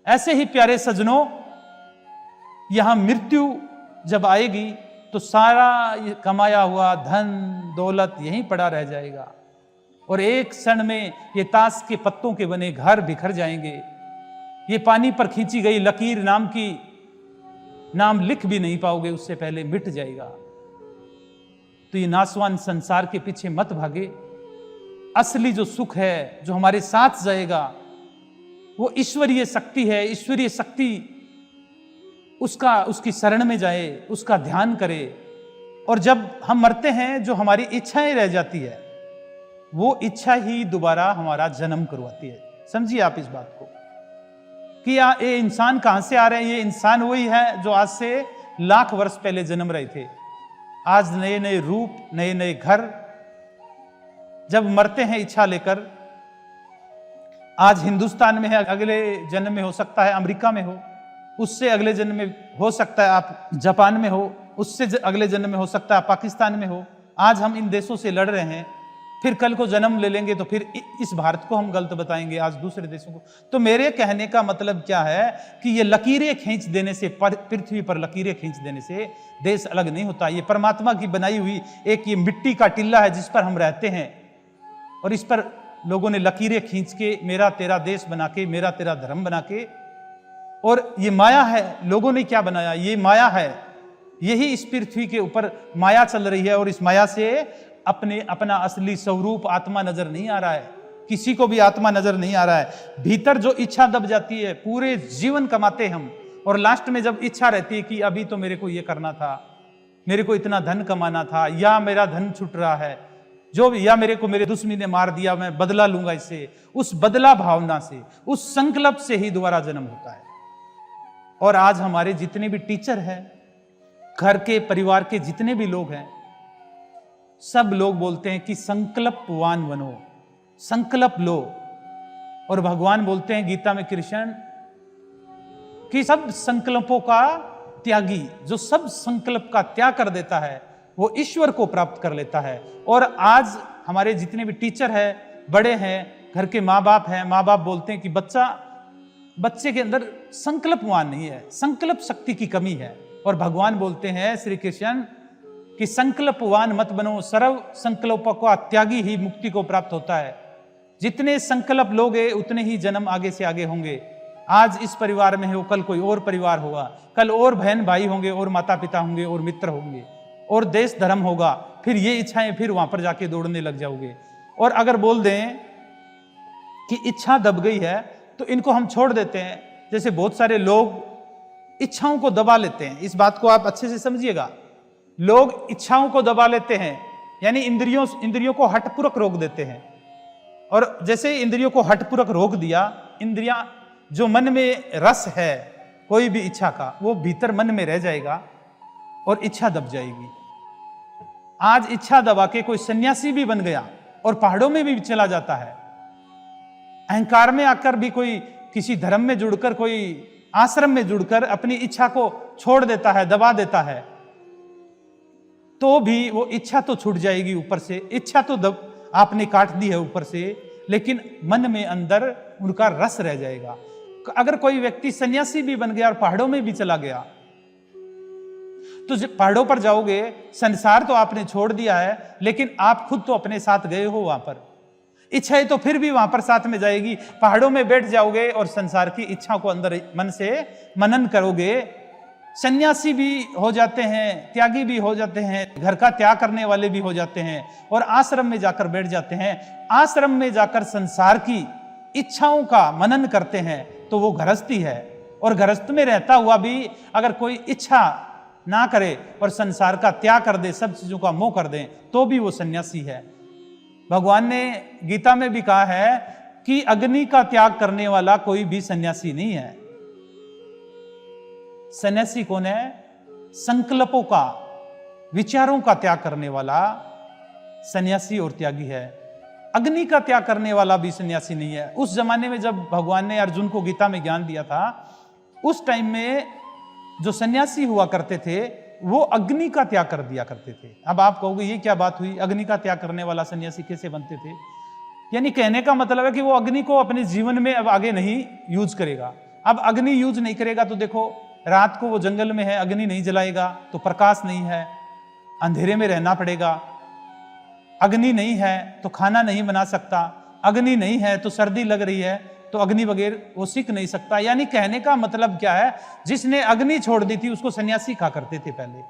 ऐसे ही प्यारे सज्जनों, यहां मृत्यु जब आएगी तो सारा ये कमाया हुआ धन दौलत यहीं पड़ा रह जाएगा और एक क्षण में ये ताश के पत्तों के बने घर बिखर जाएंगे। ये पानी पर खींची गई लकीर नाम लिख भी नहीं पाओगे, उससे पहले मिट जाएगा। तो ये नासवान संसार के पीछे मत भागे। असली जो सुख है, जो हमारे साथ जाएगा, वो ईश्वरीय शक्ति है। ईश्वरीय शक्ति उसकी शरण में जाए, उसका ध्यान करे। और जब हम मरते हैं, जो हमारी इच्छाएं रह जाती है, वो इच्छा ही दोबारा हमारा जन्म करवाती है। समझिए आप इस बात को कि ये इंसान कहां से आ रहे हैं। ये इंसान वही है जो आज से लाख वर्ष पहले जन्म रहे थे। आज नए नए रूप, नए नए घर, जब मरते हैं इच्छा लेकर, आज हिंदुस्तान में है, अगले जन्म में हो सकता है अमेरिका में हो, उससे अगले जन्म में हो सकता है आप जापान में हो, उससे अगले जन्म में हो सकता है पाकिस्तान में हो। आज हम इन देशों से लड़ रहे हैं, फिर कल को जन्म ले लेंगे तो फिर इस भारत को हम गलत बताएंगे, आज दूसरे देशों को। तो मेरे कहने का मतलब क्या है कि ये लकीरें खींच देने से, पृथ्वी पर लकीरें खींच देने से देश अलग नहीं होता। ये परमात्मा की बनाई हुई एक ये मिट्टी का टिल्ला है जिस पर हम रहते हैं, और इस पर लोगों ने लकीरें खींच के मेरा तेरा देश बना के, मेरा तेरा धर्म बना के, और ये माया है। लोगों ने क्या बनाया? ये माया है। यही इस पृथ्वी के ऊपर माया चल रही है, और इस माया से अपना असली स्वरूप आत्मा नजर नहीं आ रहा है। किसी को भी आत्मा नजर नहीं आ रहा है। भीतर जो इच्छा दब जाती है, पूरे जीवन कमाते हम, और लास्ट में जब इच्छा रहती है कि अभी तो मेरे को ये करना था, मेरे को इतना धन कमाना था, या मेरा धन छूट रहा है जो भी, या मेरे को मेरे दुश्मन ने मार दिया, मैं बदला लूंगा इससे, उस बदला भावना से, उस संकल्प से ही दोबारा जन्म होता है। और आज हमारे जितने भी टीचर हैं, घर के परिवार के जितने भी लोग हैं, सब लोग बोलते हैं कि संकल्पवान बनो, संकल्प लो। और भगवान बोलते हैं गीता में, कृष्ण, कि सब संकल्पों का त्यागी, जो सब संकल्प का त्याग कर देता है, वो ईश्वर को प्राप्त कर लेता है। और आज हमारे जितने भी टीचर हैं, बड़े हैं, घर के माँ बाप हैं, माँ बाप बोलते हैं कि बच्चे के अंदर संकल्पवान नहीं है, संकल्प शक्ति की कमी है। और भगवान बोलते हैं श्री कृष्ण कि संकल्पवान मत बनो, सर्व संकल्पों का त्यागी ही मुक्ति को प्राप्त होता है। जितने संकल्प लोगे उतने ही जन्म आगे से आगे होंगे। आज इस परिवार में हो, कल कोई और परिवार होगा, कल और बहन भाई होंगे, और माता पिता होंगे, और मित्र होंगे, और देश धर्म होगा। फिर ये इच्छाएं, फिर वहां पर जाके दौड़ने लग जाओगे। और अगर बोल दें कि इच्छा दब गई है तो इनको हम छोड़ देते हैं। जैसे बहुत सारे लोग इच्छाओं को दबा लेते हैं, इस बात को आप अच्छे से समझिएगा। लोग इच्छाओं को दबा लेते हैं, यानी इंद्रियों को हठपूर्वक रोक देते हैं। और जैसे इंद्रियों को हठपूर्वक रोक दिया, इंद्रियां, जो मन में रस है कोई भी इच्छा का, वो भीतर मन में रह जाएगा और इच्छा दब जाएगी। आज इच्छा दबा के कोई सन्यासी भी बन गया और पहाड़ों में भी चला जाता है। अहंकार में आकर भी कोई किसी धर्म में जुड़कर, कोई आश्रम में जुड़कर अपनी इच्छा को छोड़ देता है, दबा देता है, तो भी वो इच्छा तो छूट जाएगी ऊपर से। इच्छा तो आपने काट दी है ऊपर से, लेकिन मन में अंदर उनका रस रह जाएगा। अगर कोई व्यक्ति सन्यासी भी बन गया और पहाड़ों में भी चला गया, तो जब पहाड़ों पर जाओगे, संसार तो आपने छोड़ दिया है, लेकिन आप खुद तो अपने साथ गए हो वहां पर। इच्छाएं तो फिर भी वहां पर साथ में जाएगी। पहाड़ों में बैठ जाओगे और संसार की इच्छा को अंदर मन से मनन करोगे। सन्यासी भी हो जाते हैं, त्यागी भी हो जाते हैं, घर का त्याग करने वाले भी हो जाते हैं, और आश्रम में जाकर बैठ जाते हैं। आश्रम में जाकर संसार की इच्छाओं का मनन करते हैं, तो वो गृहस्थी है। और गृहस्थ में रहता हुआ भी अगर कोई इच्छा ना करे और संसार का त्याग कर दे, सब चीजों का मोह कर दे, तो भी वो सन्यासी है। भगवान ने गीता में भी कहा है कि अग्नि का त्याग करने वाला कोई भी सन्यासी नहीं है। सन्यासी कौन है? संकल्पों का, विचारों का त्याग करने वाला सन्यासी और त्यागी है। अग्नि का त्याग करने वाला भी सन्यासी नहीं है। उस जमाने में जब भगवान ने अर्जुन को गीता में ज्ञान दिया था, उस टाइम में जो सन्यासी हुआ करते थे वो अग्नि का त्याग कर दिया करते थे। अब आप कहोगे ये क्या बात हुई, अग्नि का त्याग करने वाला सन्यासी कैसे बनते थे? यानी कहने का मतलब है कि वो अग्नि को अपने जीवन में अब आगे नहीं यूज करेगा। अब अग्नि यूज नहीं करेगा तो देखो, रात को वो जंगल में है, अग्नि नहीं जलाएगा तो प्रकाश नहीं है, अंधेरे में रहना पड़ेगा। अग्नि नहीं है तो खाना नहीं बना सकता, अग्नि नहीं है तो सर्दी लग रही है तो अग्नि बगैर वो सीख नहीं सकता। यानी कहने का मतलब क्या है, जिसने अग्नि छोड़ दी थी उसको सन्यासी कहा करते थे पहले।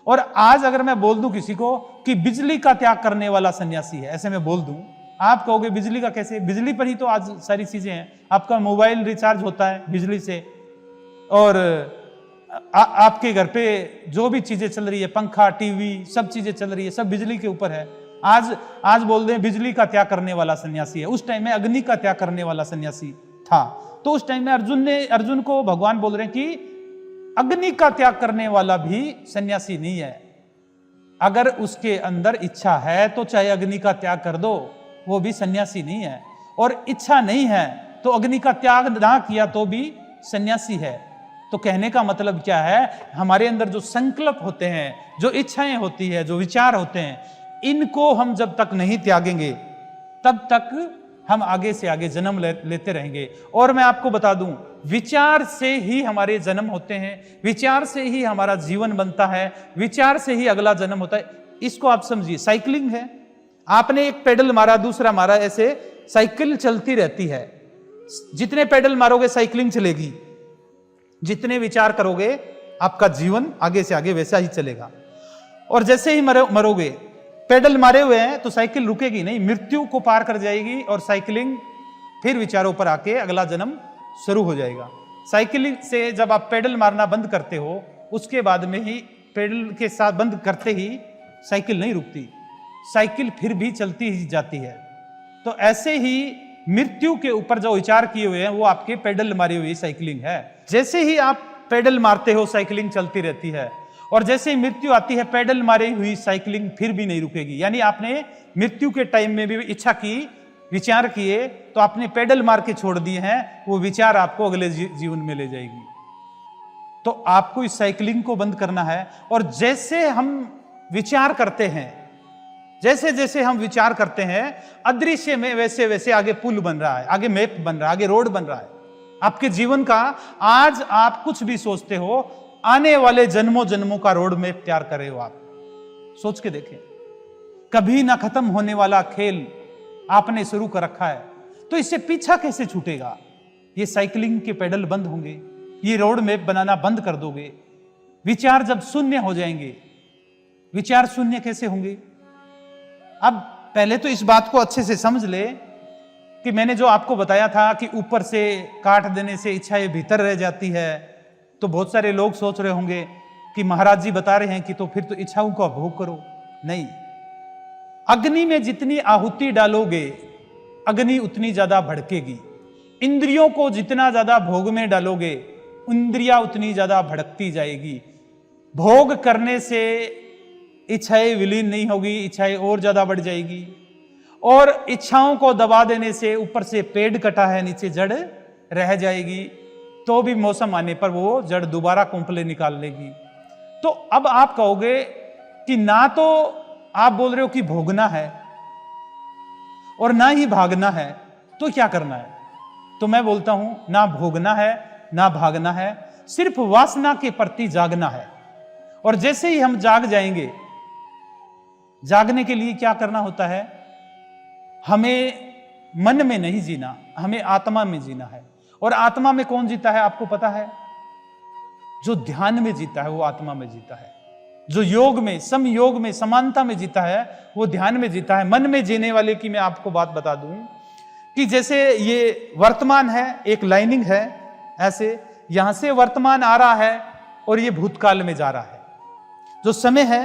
और आज अगर मैं बोल दूं किसी को कि बिजली का त्याग करने वाला सन्यासी है, ऐसे मैं बोल दूं, आप कहोगे बिजली का कैसे? बिजली पर ही तो आज सारी चीजें हैं। आपका मोबाइल रिचार्ज होता है बिजली से, और आपके घर पे जो भी चीजें चल रही है, पंखा, टीवी, सब चीजें चल रही है, सब बिजली के ऊपर है। आज बोल दें बिजली का त्याग करने वाला सन्यासी है, उस टाइम में अग्नि का त्याग करने वाला सन्यासी था। तो उस टाइम में अर्जुन को भगवान बोल रहे हैं कि अग्नि का त्याग करने वाला भी सन्यासी नहीं है। अगर उसके अंदर इच्छा है तो चाहे अग्नि का त्याग कर दो, वो भी सन्यासी नहीं है। और इच्छा नहीं है तो अग्नि का त्याग ना किया तो भी सन्यासी है। तो कहने का मतलब क्या है, हमारे अंदर जो संकल्प होते हैं, जो इच्छाएं होती है, जो विचार होते हैं, इनको हम जब तक नहीं त्यागेंगे तब तक हम आगे से आगे जन्म लेते रहेंगे। और मैं आपको बता दूं, विचार से ही हमारे जन्म होते हैं, विचार से ही हमारा जीवन बनता है, विचार से ही अगला जन्म होता है। इसको आप समझिए, साइकिलिंग है, आपने एक पेडल मारा, दूसरा मारा, ऐसे साइकिल चलती रहती है। जितने पेडल मारोगे साइकिलिंग चलेगी, जितने विचार करोगे आपका जीवन आगे से आगे वैसा ही चलेगा। और जैसे ही मरोगे, पेडल मारे हुए हैं तो साइकिल रुकेगी नहीं, मृत्यु को पार कर जाएगी और साइकिलिंग फिर विचारों पर आके अगला जन्म शुरू हो जाएगा। साइकिलिंग से जब आप पेडल मारना बंद करते हो, उसके बाद में ही, पेडल के साथ बंद करते ही साइकिल नहीं रुकती, साइकिल फिर भी चलती ही जाती है। तो ऐसे ही मृत्यु के ऊपर जो विचार किए हुए हैं वो आपके पेडल मारी हुई साइकिलिंग है। जैसे ही आप पेडल मारते हो साइकिलिंग चलती रहती है, और जैसे ही मृत्यु आती है पेडल मारी हुई साइकिलिंग फिर भी नहीं रुकेगी। यानी आपने मृत्यु के टाइम में भी इच्छा की, विचार किए, तो आपने पेडल मार के छोड़ दिए हैं, वो विचार आपको अगले जीवन में ले जाएगी। तो आपको इस साइकिलिंग को बंद करना है। और जैसे हम विचार करते हैं, जैसे जैसे हम विचार करते हैं, अदृश्य में वैसे वैसे आगे पुल बन रहा है, आगे मैप बन रहा है, आगे रोड बन रहा है आपके जीवन का। आज आप कुछ भी सोचते हो, आने वाले जन्मों जन्मों का रोड मैप तैयार कर रहे हो आप। सोच के देखें, कभी ना खत्म होने वाला खेल आपने शुरू कर रखा है, तो इससे पीछा कैसे छूटेगा? ये साइकिलिंग के पेडल बंद होंगे, ये रोड मैप बनाना बंद कर दोगे। विचार जब शून्य हो जाएंगे, विचार शून्य कैसे होंगे? अब पहले तो इस बात को अच्छे से समझ ले कि मैंने जो आपको बताया था कि ऊपर से काट देने से इच्छाएं भीतर रह जाती है, तो बहुत सारे लोग सोच रहे होंगे कि महाराज जी बता रहे हैं कि तो फिर तो इच्छाओं का भोग करो। नहीं, अग्नि में जितनी आहुति डालोगे अग्नि उतनी ज्यादा भड़केगी। इंद्रियों को जितना ज्यादा भोग में डालोगे इंद्रियां उतनी ज्यादा भड़कती जाएगी। भोग करने से इच्छाएं विलीन नहीं होगी, इच्छाएं और ज्यादा बढ़ जाएगी। और इच्छाओं को दबा देने से ऊपर से पेड़ कटा है, नीचे जड़ रह जाएगी, तो भी मौसम आने पर वो जड़ दोबारा कुंपले निकाल लेगी। तो अब आप कहोगे कि ना तो आप बोल रहे हो कि भोगना है और ना ही भागना है, तो क्या करना है? तो मैं बोलता हूं, ना भोगना है ना भागना है, सिर्फ वासना के प्रति जागना है। और जैसे ही हम जाग जाएंगे, जागने के लिए क्या करना होता है? हमें मन में नहीं जीना, हमें आत्मा में जीना है। और आत्मा में कौन जीता है आपको पता है? जो ध्यान में जीता है वो आत्मा में जीता है। जो योग में, समयोग में, समानता में जीता है वो ध्यान में जीता है। मन में जीने वाले की मैं आपको बात बता दूं कि जैसे ये वर्तमान है, एक लाइनिंग है, ऐसे यहां से वर्तमान आ रहा है और ये भूतकाल में जा रहा है। जो समय है,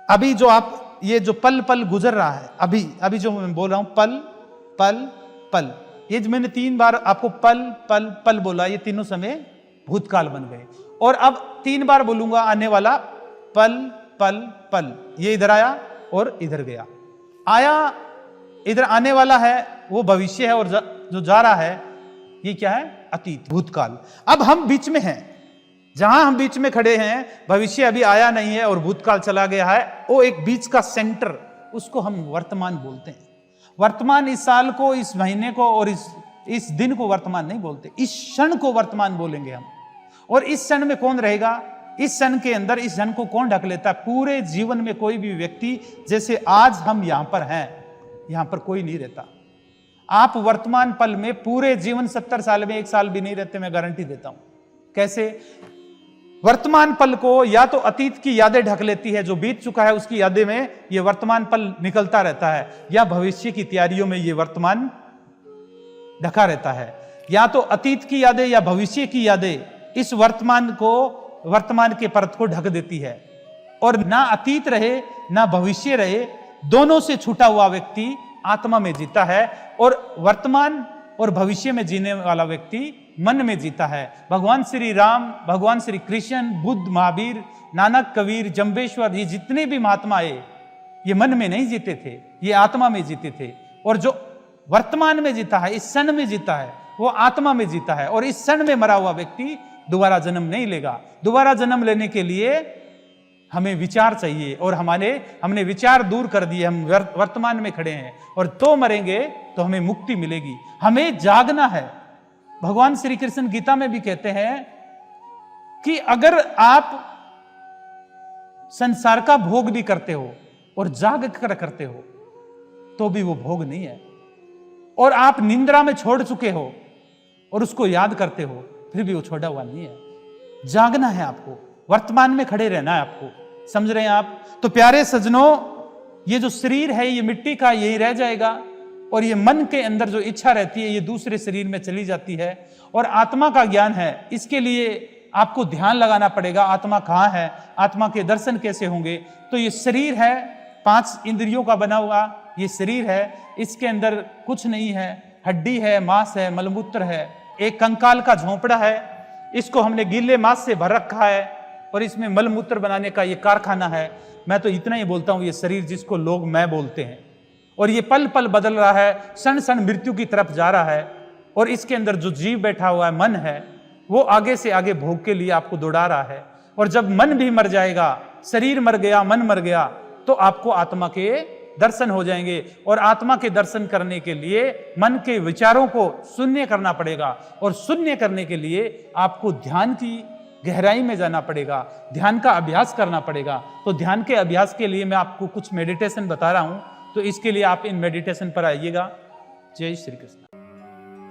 अभी जो आप ये जो पल पल गुजर रहा है, अभी जो मैं बोल रहा हूं, पल पल पल, ये जो मैंने 3 बार आपको पल पल पल बोला, ये तीनों समय भूतकाल बन गए। और अब 3 बार बोलूंगा आने वाला, पल पल पल, ये इधर आया और इधर गया। आया, इधर आने वाला है वो भविष्य है, और जो जा रहा है ये क्या है? अतीत, भूतकाल। अब हम बीच में हैं, जहां हम बीच में खड़े हैं, भविष्य अभी आया नहीं है और भूतकाल चला गया है, वो एक बीच का सेंटर, उसको हम वर्तमान बोलते हैं। वर्तमान इस साल को, इस महीने को और इस इस दिन को वर्तमान नहीं बोलते, इस क्षण को वर्तमान बोलेंगे हम। और इस क्षण में कौन रहेगा? इस क्षण के अंदर इस क्षण को कौन ढक लेता है? पूरे जीवन में कोई भी व्यक्ति, जैसे आज हम यहां पर हैं, यहां पर कोई नहीं रहता। आप वर्तमान पल में पूरे जीवन 70 साल में 1 साल भी नहीं रहते, मैं गारंटी देता हूं। कैसे? वर्तमान पल को या तो अतीत की यादें ढक लेती है, जो बीत चुका है उसकी यादें में ये वर्तमान पल निकलता रहता है, या भविष्य की तैयारियों में ये वर्तमान ढका रहता है। या तो अतीत की यादें या भविष्य की यादें इस वर्तमान के परत को ढक देती है। और ना अतीत रहे ना भविष्य रहे, दोनों से छूटा हुआ व्यक्ति आत्मा में जीता है, और वर्तमान और भविष्य में जीने वाला व्यक्ति मन में जीता है। भगवान श्री राम, भगवान श्री कृष्ण, बुद्ध, महावीर, नानक, कबीर, जम्बेश्वर, ये जितने भी महात्मा आए, ये मन में नहीं जीते थे, ये आत्मा में जीते थे। और जो वर्तमान में जीता है, इस क्षण में जीता है, वो आत्मा में जीता है। और इस क्षण में मरा हुआ व्यक्ति दोबारा जन्म नहीं लेगा। दोबारा जन्म लेने के लिए हमें विचार चाहिए, और हमने विचार दूर कर दिए, हम वर्तमान में खड़े हैं, और तो मरेंगे तो हमें मुक्ति मिलेगी। हमें जागना है। भगवान श्री कृष्ण गीता में भी कहते हैं कि अगर आप संसार का भोग भी करते हो और जाग कर करते हो तो भी वो भोग नहीं है, और आप निंद्रा में छोड़ चुके हो और उसको याद करते हो फिर भी वो छोड़ा हुआ नहीं है। जागना है आपको, वर्तमान में खड़े रहना है आपको। समझ रहे हैं आप? तो प्यारे सज्जनों, ये जो शरीर है ये मिट्टी का, यही रह जाएगा, और ये मन के अंदर जो इच्छा रहती है ये दूसरे शरीर में चली जाती है। और आत्मा का ज्ञान है, इसके लिए आपको ध्यान लगाना पड़ेगा। आत्मा कहाँ है, आत्मा के दर्शन कैसे होंगे? तो ये शरीर है, 5 इंद्रियों का बना हुआ ये शरीर है, इसके अंदर कुछ नहीं है, हड्डी है, मांस है, मलमूत्र है, एक कंकाल का झोंपड़ा है, इसको हमने गीले मांस से भर रखा है, और इसमें मलमूत्र बनाने का ये कारखाना है। मैं तो इतना ही बोलता हूं, ये शरीर जिसको लोग मैं बोलते हैं, और ये पल पल बदल रहा है, क्षण क्षण मृत्यु की तरफ जा रहा है। और इसके अंदर जो जीव बैठा हुआ है, मन है, वो आगे से आगे भोग के लिए आपको दौड़ा रहा है। और जब मन भी मर जाएगा, शरीर मर गया, मन मर गया, तो आपको आत्मा के दर्शन हो जाएंगे। और आत्मा के दर्शन करने के लिए मन के विचारों को शून्य करना पड़ेगा, और शून्य करने के लिए आपको ध्यान की गहराई में जाना पड़ेगा, ध्यान का अभ्यास करना पड़ेगा। तो ध्यान के अभ्यास के लिए मैं आपको कुछ मेडिटेशन बता रहा हूं, तो इसके लिए आप इन मेडिटेशन पर आइएगा। जय श्री कृष्ण।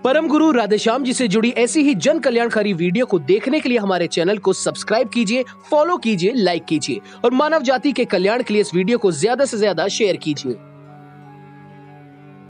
परम गुरु राधेश्याम जी से जुड़ी ऐसी ही जन कल्याणकारी वीडियो को देखने के लिए हमारे चैनल को सब्सक्राइब कीजिए, फॉलो कीजिए, लाइक कीजिए, और मानव जाति के कल्याण के लिए इस वीडियो को ज्यादा से ज्यादा शेयर कीजिए।